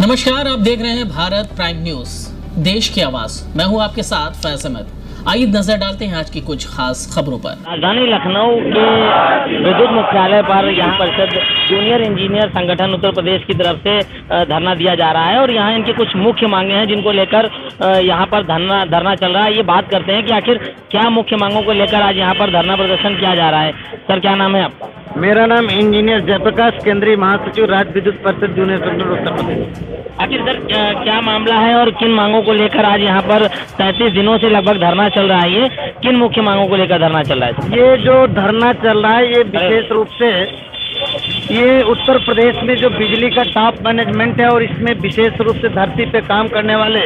नमस्कार, आप देख रहे हैं भारत प्राइम न्यूज, देश की आवाज। मैं हूं आपके साथ फैज अहमद। आइए नजर डालते हैं आज की कुछ खास खबरों पर। राजधानी लखनऊ के विद्युत मुख्यालय पर यहाँ परिषद जूनियर इंजीनियर संगठन उत्तर प्रदेश की तरफ से धरना दिया जा रहा है और यहाँ इनकी कुछ मुख्य मांगे हैं जिनको लेकर यहाँ पर धरना चल रहा है। ये बात करते हैं कि आखिर क्या मुख्य मांगों को लेकर आज यहाँ पर धरना प्रदर्शन किया जा रहा है। सर, क्या नाम है आपका? मेरा नाम इंजीनियर जयप्रकाश, केंद्रीय महासचिव राज्य विद्युत परिषद जूनियर संगठन उत्तर प्रदेश। आखिर सर क्या मामला है और किन मांगों को लेकर आज यहाँ पर 33 दिनों से लगभग धरना चल रहा है? ये किन मुख्य मांगों को लेकर धरना चल रहा है? ये जो धरना चल रहा है ये विशेष रूप से ये उत्तर प्रदेश में जो बिजली का टॉप मैनेजमेंट है और इसमें विशेष रूप से धरती पे काम करने वाले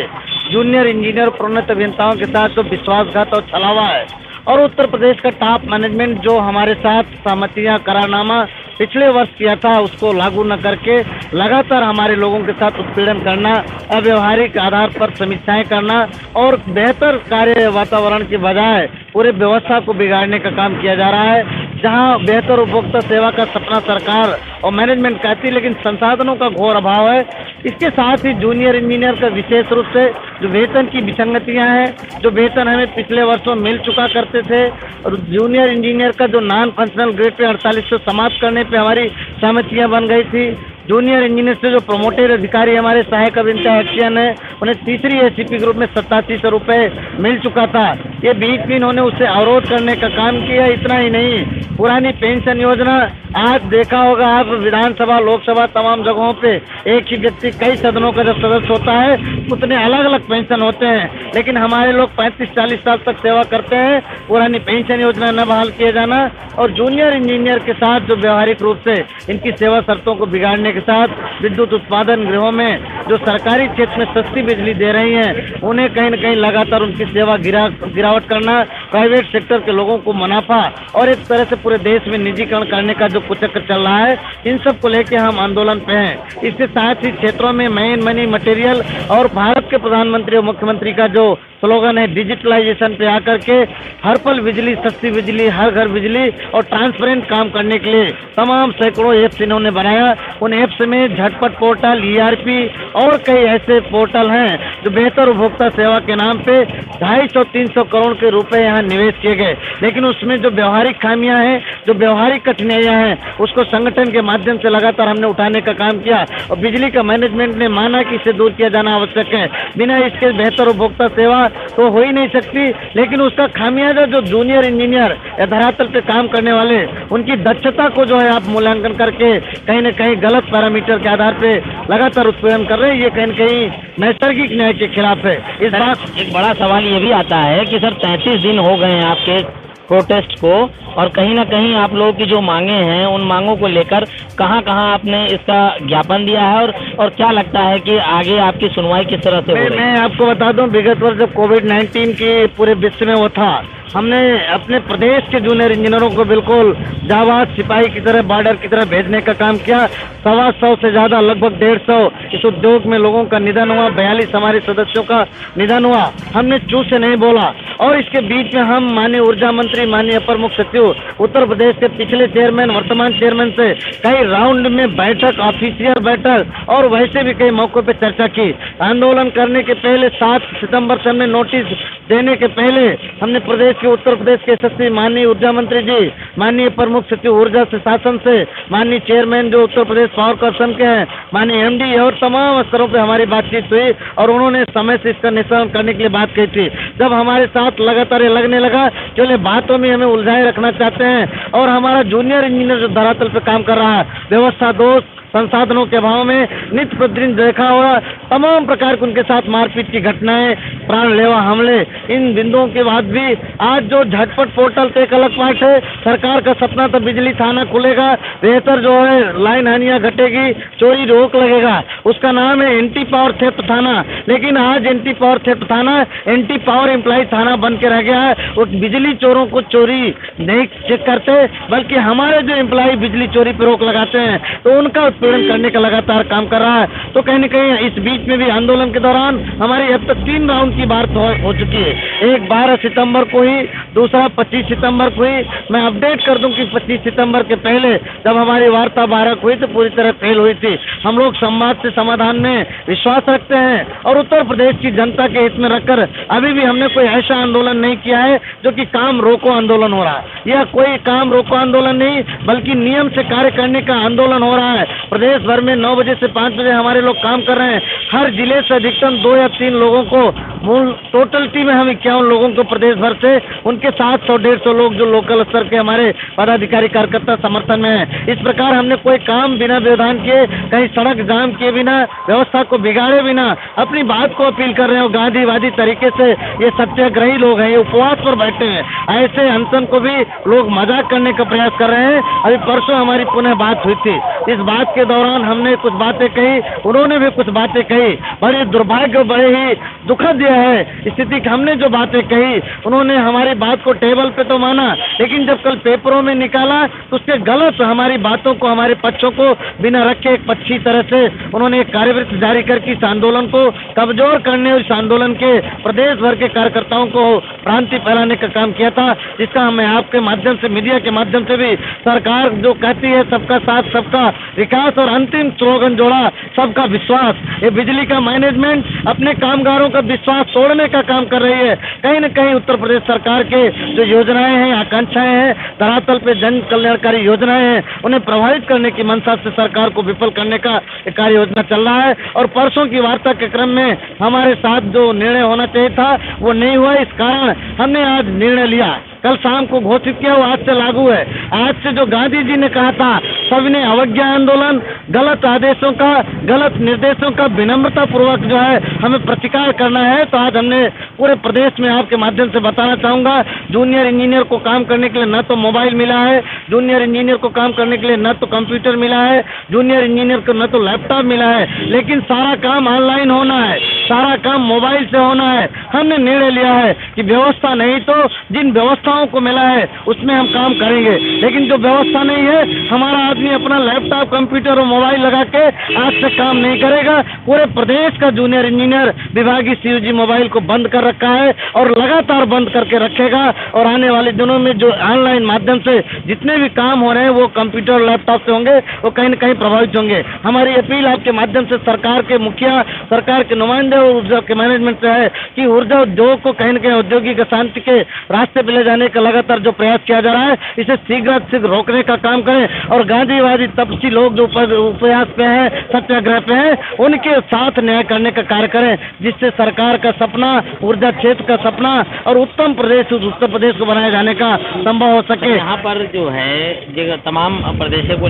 जूनियर इंजीनियर प्रोन्नत अभियंताओं के साथ जो विश्वासघात और छलावा है और उत्तर प्रदेश का टॉप मैनेजमेंट जो हमारे साथ सहमतियां करारनामा पिछले वर्ष किया था उसको लागू न करके लगातार हमारे लोगों के साथ उत्पीड़न करना, अव्यवहारिक आधार पर समीक्षाएं करना और बेहतर कार्य वातावरण की बजाय पूरे व्यवस्था को बिगाड़ने का काम किया जा रहा है। जहां बेहतर उपभोक्ता सेवा का सपना सरकार और मैनेजमेंट कहती है, लेकिन संसाधनों का घोर अभाव है। इसके साथ ही जूनियर इंजीनियर का विशेष रूप से जो वेतन की विसंगतियां हैं, जो वेतन हमें पिछले वर्षों मिल चुका करते थे और जूनियर इंजीनियर का जो नॉन फंक्शनल ग्रेड पे 4800 समाप्त करने पे हमारी सहमतियां बन गई थी। जूनियर इंजीनियर से जो प्रमोटेड अधिकारी हमारे सहायक अभियंता एक्शन है उन्हें तीसरी एसीपी ग्रुप में 8700 रुपये मिल चुका था। ये बीच में इन्होंने उससे अवरोध करने का काम किया। इतना ही नहीं, पुरानी पेंशन योजना आज देखा होगा आप विधानसभा लोकसभा तमाम जगहों पे एक ही व्यक्ति कई सदनों का जब सदस्य होता है उतने अलग अलग पेंशन होते हैं, लेकिन हमारे लोग 35-40 साल तक सेवा करते हैं। पुरानी पेंशन योजना न बहाल किए जाना और जूनियर इंजीनियर के साथ जो व्यवहारिक रूप से इनकी सेवा शर्तों को बिगाड़ने के साथ विद्युत उत्पादन गृहों में जो सरकारी क्षेत्र में सस्ती बिजली दे रही हैं उन्हें कहीं न कहीं लगातार उनकी सेवा गिरावट करना, प्राइवेट सेक्टर के लोगों को मुनाफा और एक तरह से पूरे देश में निजीकरण करने का जो कुचक्र चल रहा है, इन सब को लेकर हम आंदोलन पे हैं। इसके साथ ही क्षेत्रों में मैन मनी मटेरियल और भारत के प्रधानमंत्री और मुख्यमंत्री का जो स्लोगन है डिजिटलाइजेशन पे आकर के हर पल बिजली, सस्ती बिजली, हर घर बिजली और ट्रांसपेरेंट काम करने के लिए तमाम सैकड़ों ऐप्स इन्होंने बनाया। उन ऐप्स में झटपट पोर्टल, ERP और कई ऐसे पोर्टल हैं जो बेहतर उपभोक्ता सेवा के नाम पे 250-300 करोड़ के रुपए यहाँ निवेश किए गए, लेकिन उसमें जो व्यवहारिक खामियां हैं, जो व्यवहारिक कठिनाइयां हैं, उसको संगठन के माध्यम से लगातार हमने उठाने का काम किया और बिजली का मैनेजमेंट ने माना कि इसे दूर किया जाना आवश्यक है। बिना इसके बेहतर उपभोक्ता सेवा तो हो ही नहीं सकती, लेकिन उसका खामियाजा जो जूनियर इंजीनियर या धरातल पे काम करने वाले उनकी दक्षता को जो है आप मूल्यांकन करके कहीं न कहीं गलत पैरामीटर के आधार पे लगातार उत्पीड़न कर रहे हैं। ये कहीं न कहीं नैसर्गिक न्याय के खिलाफ है। इस बात एक बड़ा सवाल ये भी आता है कि सर 33 दिन हो गए हैं आपके प्रोटेस्ट को और कहीं ना कहीं आप लोगों की जो मांगे हैं उन मांगों को लेकर कहां आपने इसका ज्ञापन दिया है और क्या लगता है कि आगे आपकी सुनवाई किस तरह से हो रही है? मैं आपको बता दूं, विगत वर्ष जब कोविड-19 की पूरे विश्व में वो था, हमने अपने प्रदेश के जूनियर इंजीनियरों को बिल्कुल जाबाज सिपाही की तरह, बॉर्डर की तरह भेजने का काम किया। 125 से ज्यादा, लगभग 150 इस उद्योग में लोगों का निधन हुआ, 42 हमारे सदस्यों का निधन हुआ। हमने चूप से नहीं बोला और इसके बीच में हम माननीय ऊर्जा मंत्री, माननीय अपर मुख्य सचिव उत्तर प्रदेश के पिछले चेयरमैन, वर्तमान चेयरमैन से कई राउंड में बैठक, ऑफिशियल बैठक और वैसे भी कई मौकों पे चर्चा की। आंदोलन करने के पहले 7 सितंबर से हमने नोटिस देने के पहले हमने प्रदेश के उत्तर प्रदेश के यशस्वी माननीय ऊर्जा मंत्री जी, माननीय प्रमुख सचिव ऊर्जा से शासन से, माननीय चेयरमैन जो उत्तर प्रदेश पावर कॉर्पोरेशन के हैं, माननीय MD और तमाम स्तरों पे हमारी बातचीत हुई और उन्होंने समय से इसका निशान करने के लिए बात कही थी। जब हमारे साथ लगातार ये लगने लगा कि बातों में हमें उलझाए रखना चाहते हैं और हमारा जूनियर इंजीनियर जो धरातल पे काम कर रहा है, व्यवस्था दोष, संसाधनों के अभाव में नित्य प्रतिदिन देखा होगा तमाम प्रकार के उनके साथ मारपीट की घटनाएं, प्राणलेवा हमले, इन बिंदुओं के बाद भी आज जो झटपट पोर्टल तो एक अलग पार्ट है। सरकार का सपना तो बिजली थाना खुलेगा, बेहतर जो है लाइन हानियां घटेगी, चोरी रोक लगेगा, उसका नाम है एंटी पावर थेफ्ट थाना। लेकिन आज एंटी पावर थेफ्ट थाना एंटी पावर एम्प्लॉय थाना बन के रह गया है। वो बिजली चोरों को चोरी नहीं चेक करते, बल्कि हमारे जो एम्प्लॉय बिजली चोरी पर रोक लगाते हैं तो उनका उत्पीड़न करने का लगातार काम कर रहा है। तो कहीं न कहीं इस बीच में भी आंदोलन के दौरान हमारी अब तक 3 राउंड की बात हो चुकी है। एक 12 सितंबर को ही, दूसरा 25 सितंबर को ही। मैं अपडेट कर दूं कि 25 सितंबर के पहले जब हमारी वार्ता 12 को हुई तो पूरी तरह फेल हुई थी। हम लोग संवाद से समाधान में विश्वास रखते हैं और उत्तर प्रदेश की जनता के हित में रखकर अभी भी हमने कोई ऐसा आंदोलन नहीं किया है जो कि काम रोको आंदोलन हो रहा है। यह कोई काम रोको आंदोलन नहीं, बल्कि नियम से कार्य करने का आंदोलन हो रहा है। प्रदेश भर में 9 बजे से 5 बजे हमारे लोग काम कर रहे हैं। हर जिले से अधिकतम 2 या 3 लोगों को, मूल टोटलिटी में हम 51 लोगों को प्रदेश भर से, उनके 700-150 लोग जो लोकल स्तर के हमारे पदाधिकारी कार्यकर्ता समर्थन में है। इस प्रकार हमने कोई काम बिना व्यवधान किए, कहीं सड़क जाम किए बिना, व्यवस्था को बिगाड़े बिना अपनी बात को अपील कर रहे हो। गांधीवादी तरीके से ये सत्याग्रही लोग हैं, ये उपवास पर बैठे हैं। ऐसे अनशन को भी लोग मजाक करने का प्रयास कर रहे हैं। अभी परसों हमारी पुनः बात हुई थी। इस बात के दौरान हमने कुछ बातें कही, उन्होंने भी कुछ बातें कही। बड़े दुर्भाग्य, बड़े ही दुखद यह है स्थिति कि हमने जो बातें कही, उन्होंने हमारी बात को टेबल पे तो माना, लेकिन जब कल पेपरों में निकाला तो उसके गलत हमारी बातों को, हमारे पक्षों को बिना रखे एक पक्षी तरह से उन्होंने एक कार्यवृत्त जारी करके इस आंदोलन को कमजोर करने और इस आंदोलन के प्रदेश भर के कार्यकर्ताओं को भ्रांति फैलाने का काम किया था, जिसका मैं आपके माध्यम से, मीडिया के माध्यम से भी, सरकार जो कहती है सबका साथ सबका विकास और अंतिम स्लोगन जोड़ा सबका विश्वास, ये बिजली का मैनेजमेंट अपने कामगारों का विश्वास तोड़ने का काम कर रही है। कहीं न कहीं उत्तर प्रदेश सरकार के जो योजनाएं हैं, आकांक्षाएं हैं, धरातल पे जन कल्याणकारी योजनाएं हैं, उन्हें प्रभावित करने की मंशा से सरकार को विफल करने का कार्य योजना चल रहा है। और परसों की वार्ता के क्रम में हमारे साथ जो निर्णय होना चाहिए था वो नहीं हुआ। इस कारण हमने आज निर्णय लिया, कल शाम को घोषित किया, वो आज से लागू है। आज से जो गांधी जी ने कहा था सबने अवज्ञा आंदोलन, गलत आदेशों का, गलत निर्देशों का विनम्रता पूर्वक जो है हमें प्रतिकार करना है, तो आज हमने पूरे प्रदेश में आपके माध्यम से बताना चाहूंगा, जूनियर इंजीनियर को काम करने के लिए न तो मोबाइल मिला है, जूनियर इंजीनियर को काम करने के लिए न तो कंप्यूटर मिला है, जूनियर इंजीनियर को न तो लैपटॉप मिला है, लेकिन सारा काम ऑनलाइन होना है, सारा काम मोबाइल से होना है। हमने निर्णय लिया है कि व्यवस्था नहीं तो जिन व्यवस्थाओं को मिला है उसमें हम काम करेंगे, लेकिन जो व्यवस्था नहीं है, हमारा आदमी अपना लैपटॉप, कंप्यूटर और मोबाइल लगा के आज से काम नहीं करेगा। पूरे प्रदेश का जूनियर इंजीनियर विभागीय सीयूजी मोबाइल को बंद कर रखा है और लगातार बंद करके रखेगा। और आने वाले दिनों में जो ऑनलाइन माध्यम से जितने भी काम हो रहे हैं वो कंप्यूटर और लैपटॉप से होंगे, वो कहीं न कहीं प्रभावित होंगे। हमारी अपील आपके माध्यम से सरकार के मुखिया, सरकार के नुमाइंदे और ऊर्जा के मैनेजमेंट से है कि ऊर्जा उद्योग को कहीं न कहीं औद्योगिक शांति के रास्ते पर ले जाने का लगातार जो प्रयास किया जा रहा है, इसे शीघ्र रोकने का काम करें। और गांधीवादी तपसी लोग जो उपयास पे हैं, सत्याग्रह पे हैं, उनके साथ न्याय करने का कार्य करें, जिससे सरकार का सपना, ऊर्जा क्षेत्र का सपना और उत्तम प्रदेश, उत्तर प्रदेश को बनाए जाने का संभव हो सके। यहाँ पर जो है तमाम प्रदेशों को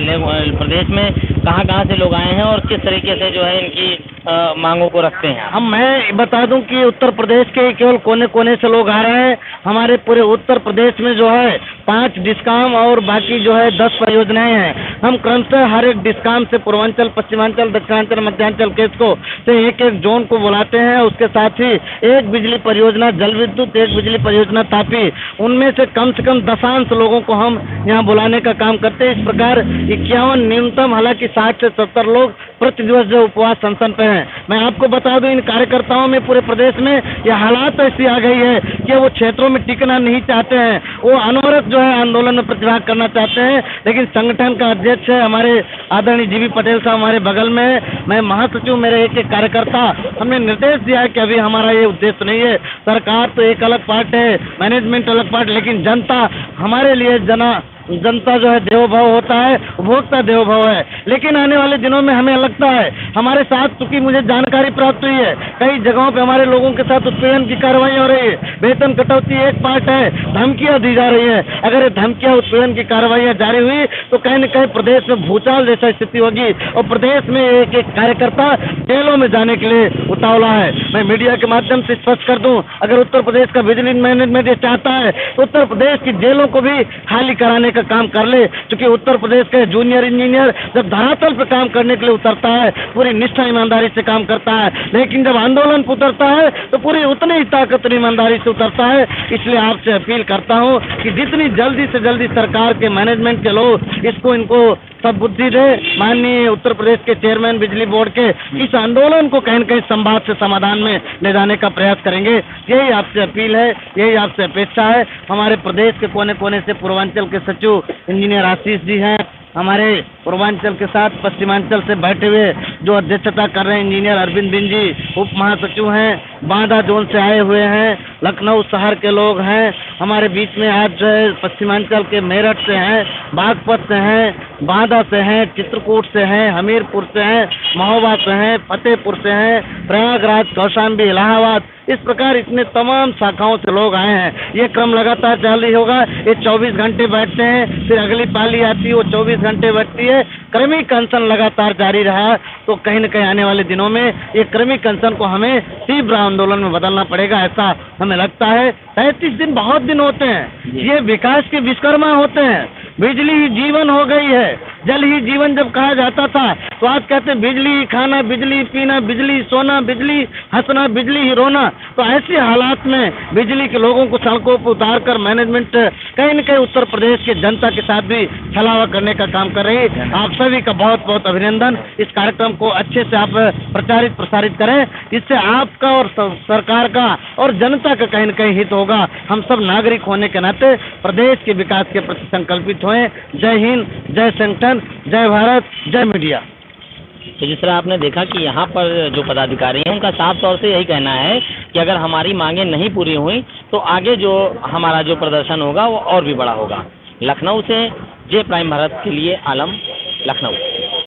प्रदेश में कहाँ से लोग आए हैं और किस तरीके से जो है इनकी मांगों को रखते हैं? मैं बता दूं कि उत्तर प्रदेश के केवल कोने कोने से लोग आ रहे हैं। हमारे पूरे उत्तर प्रदेश में जो है 5 डिस्काम और बाकी जो है 10 परियोजनाएं हैं। हम क्रमशः हर एक डिस्काम से पूर्वांचल, पश्चिमांचल, दक्षिणांचल, मध्यांचल केस को से एक जोन को बुलाते हैं। उसके साथ ही एक बिजली परियोजना जल विद्युत, एक बिजली परियोजना तापी, उनमें से कम 10 लोगों को हम यहाँ बुलाने का काम करते हैं। इस प्रकार 51 न्यूनतम, हालांकि 60 से 70 लोग प्रति दिवस जो उपवास अनशन पे हैं। मैं आपको बता दूं, इन कार्यकर्ताओं में पूरे प्रदेश में यह हालात ऐसी आ गई है कि वो क्षेत्रों में टिकना नहीं चाहते हैं, वो अनवरत जो है आंदोलन में प्रतिभाग करना चाहते हैं। लेकिन संगठन का अध्यक्ष है हमारे आदरणीय जीवी पटेल साहब हमारे बगल में है, मैं महासचिव, मेरे एक कार्यकर्ता, हमने निर्देश दिया है कि अभी हमारा ये उद्देश्य नहीं है। सरकार तो एक अलग पार्ट है, मैनेजमेंट अलग पार्ट, लेकिन जनता हमारे लिए जनता जो है देवोभव होता है, उपभोक्ता देवोभव है। लेकिन आने वाले दिनों में हमें लगता है हमारे साथ, चूंकि मुझे जानकारी प्राप्त हुई है, कई जगहों पे हमारे लोगों के साथ उत्पीड़न की कार्रवाई हो रही है। वेतन कटौती एक पार्ट है, धमकियां दी जा रही है। अगर ये धमकियां, उत्पीड़न की कार्रवाइयां जारी हुई तो कहीं न कहीं प्रदेश में भूचाल जैसा स्थिति होगी और प्रदेश में एक कार्यकर्ता जेलों में जाने के लिए उतावला है। मैं मीडिया के माध्यम से स्पष्ट कर दूं, अगर उत्तर प्रदेश का बिजली मैनेजमेंट ये चाहता है तो उत्तर प्रदेश की जेलों को भी खाली कराने का काम कर ले। क्योंकि उत्तर प्रदेश के जूनियर इंजीनियर जब धरातल पर काम करने के लिए उतरता है, पूरी निष्ठा ईमानदारी से काम करता है, लेकिन जब आंदोलन पर उतरता है तो पूरी उतनी ही ताकत और ईमानदारी से उतरता है। इसलिए आपसे अपील करता हूं कि जितनी जल्दी से जल्दी सरकार के मैनेजमेंट के लोग इनको सब बुद्धि दे माननीय उत्तर प्रदेश के चेयरमैन बिजली बोर्ड के, इस आंदोलन को कहीं न कहीं संवाद से समाधान में ले जाने का प्रयास करेंगे। यही आपसे अपील है, यही आपसे अपेक्षा है। हमारे प्रदेश के कोने कोने से पूर्वांचल के सचिव इंजीनियर आशीष जी हैं, हमारे पूर्वांचल के साथ पश्चिमांचल से बैठे हुए जो अध्यक्षता कर रहे हैं इंजीनियर अरविंद बिन जी उप महासचिव हैं, बांदा जोन से आए हुए हैं, लखनऊ शहर के लोग हैं, हमारे बीच में आज जो है पश्चिमांचल के मेरठ से हैं, बागपत से हैं, बांदा से हैं, चित्रकूट से हैं, हमीरपुर से हैं, महोबा से हैं, फतेहपुर से हैं, प्रयागराज, कौशाम्बी, इलाहाबाद, इस प्रकार इतने तमाम शाखाओं से लोग आए हैं। ये क्रम लगातार जारी होगा। ये 24 घंटे बैठते हैं, फिर अगली पाली आती है वो 24 घंटे बैठती है। क्रमिक अनशन लगातार जारी रहा तो कहीं न कहीं आने वाले दिनों में ये क्रमिक अनशन को हमें तीव्र आंदोलन में बदलना पड़ेगा, ऐसा हमें लगता है। 35 दिन बहुत दिन होते हैं, ये विकास के विश्वकर्मा होते हैं। बिजली ही जीवन हो गई है, जल ही जीवन जब कहा जाता था तो आज कहते हैं बिजली ही खाना, बिजली पीना, बिजली सोना, बिजली हंसना, बिजली ही रोना। तो ऐसे हालात में बिजली के लोगों को सड़कों पर उतार कर मैनेजमेंट कहीं न कहीं उत्तर प्रदेश की जनता के साथ भी छलावा करने का काम कर रही है। आप सभी का बहुत बहुत अभिनंदन। इस कार्यक्रम को अच्छे से आप प्रचारित प्रसारित करें, इससे आपका और सरकार का और जनता का कहीं न कहीं हित होगा। हम सब नागरिक होने के नाते प्रदेश के विकास के प्रति संकल्पित होएं। जय हिंद, जय संगठन, जय भारत, जय मीडिया। तो जिस तरह आपने देखा कि यहाँ पर जो पदाधिकारी हैं उनका साफ तौर से यही कहना है कि अगर हमारी मांगें नहीं पूरी हुई तो आगे जो हमारा जो प्रदर्शन होगा वो और भी बड़ा होगा। लखनऊ से जे प्राइम भारत के लिए आलम, लखनऊ।